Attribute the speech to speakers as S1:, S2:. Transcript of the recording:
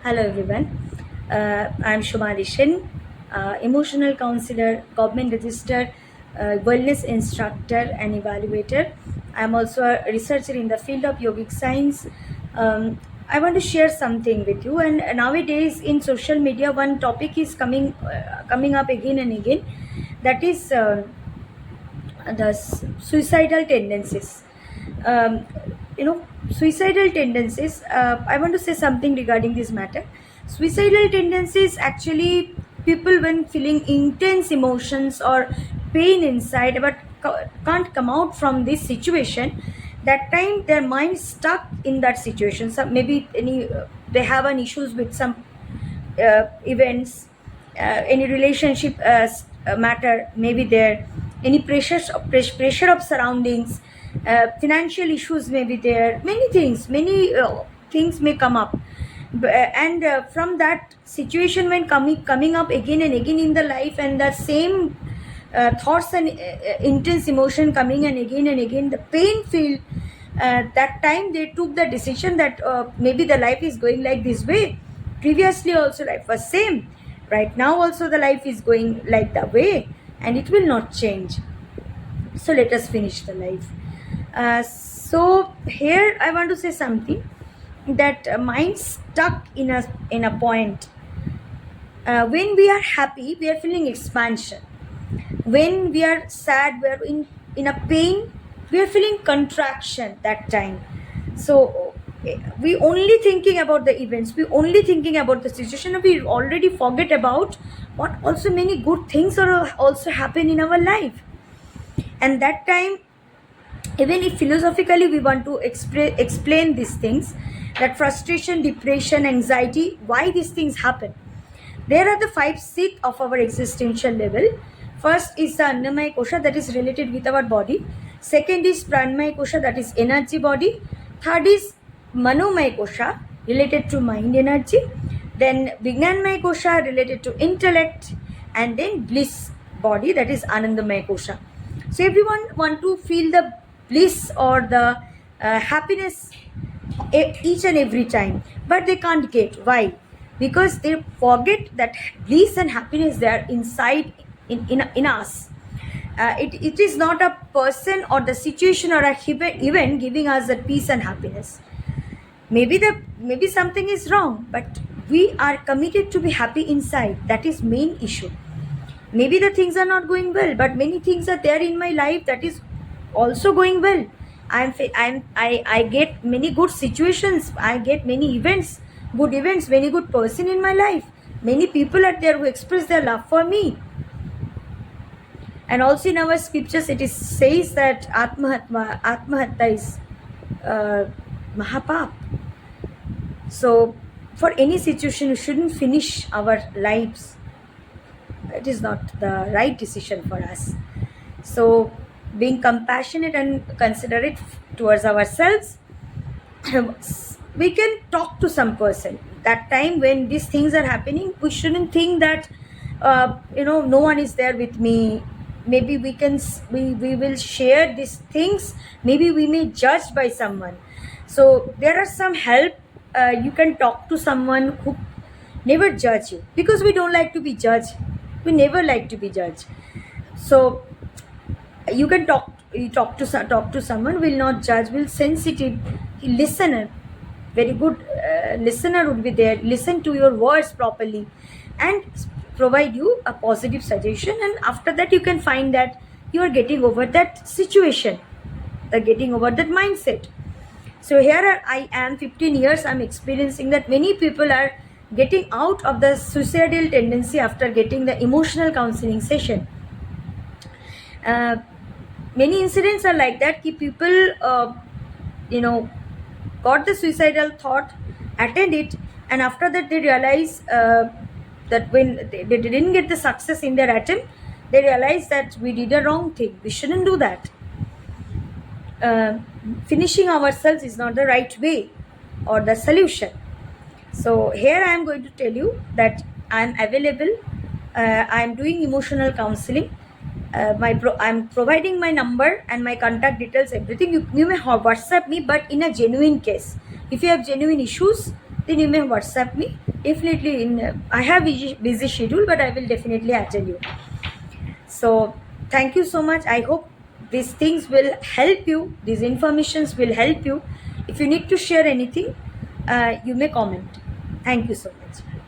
S1: Hello everyone. I'm Shumari Shin, emotional counselor, government registered wellness instructor and evaluator. I'm also a researcher in the field of yogic science. I want to share something with you. And nowadays in social media, one topic is coming up again and again. That is the suicidal tendencies. Um, Suicidal tendencies. I want to say something regarding this matter. Suicidal tendencies actually people when feeling intense emotions or pain inside but can't come out from this situation. That time their mind stuck in that situation. So maybe they have an issues with some events, any relationship matter, maybe there, any pressure of surroundings, financial issues may be there, many things may come up. And from that situation when coming up again and again in the life, and the same thoughts and intense emotion coming and again, the pain feel. That time they took the decision that maybe the life is going like this way. Previously also life was same. Right now also the life is going like that way, and it will not change. So let us finish the life. So here I want to say something, that mind stuck in a point. When we are happy, we are feeling expansion. When we are sad, we are in a pain, we are feeling contraction that time. So we only thinking about the events, we only thinking about the situation, we already forget about what also many good things are also happen in our life. And that time, even if philosophically we want to explain these things, that frustration, depression, anxiety, why these things happen, there are the 5 seats of our existential level. First is the Annamaya Kosha, that is related with our body. Second is Pranamaya Kosha, that is energy body. Third is Manomaya Kosha, related to mind energy. Then Vijnanmaya Kosha, related to intellect. And then bliss body, that is Anandamaya Kosha. So everyone want to feel the bliss or the happiness each and every time, but they can't get. Why? Because they forget that bliss and happiness, they are inside in us. It is not a person or the situation or a event giving us that peace and happiness. Maybe something is wrong, but we are committed to be happy inside. That is main issue. Maybe the things are not going well, but many things are there in my life that is also going well. I get many good situations, I get many events, good events, many good person in my life, many people are there who express their love for me. And also in our scriptures it is says that atmahatya is mahapap. So for any situation we shouldn't finish our lives. It is not the right decision for us. So being compassionate and considerate towards ourselves, we can talk to some person. That time when these things are happening, we shouldn't think that no one is there with me. Maybe we will share these things, maybe we may judged by someone. So there are some help. You can talk to someone who never judge you, because we don't like to be judged. We never like to be judged. So you can talk to someone, will not judge, will sensitive listener, very good listener would be there, listen to your words properly and provide you a positive suggestion. And after that you can find that you are getting over that situation, getting over that mindset. So here I am, 15 years I'm experiencing that many people are getting out of the suicidal tendency after getting the emotional counseling session. Many incidents are like that. People got the suicidal thought, attend it, and after that they realize that when they didn't get the success in their attempt, they realize that we did a wrong thing, we shouldn't do that. Finishing ourselves is not the right way or the solution. So here I am going to tell you that I am available. I am doing emotional counseling. I'm providing my number and my contact details, everything. You may WhatsApp me, but in a genuine case. If you have genuine issues, then you may WhatsApp me. definitely in I have busy schedule, but I will definitely attend you. So thank you so much. I hope these things will help you. These informations will help you. If you need to share anything, you may comment. Thank you so much.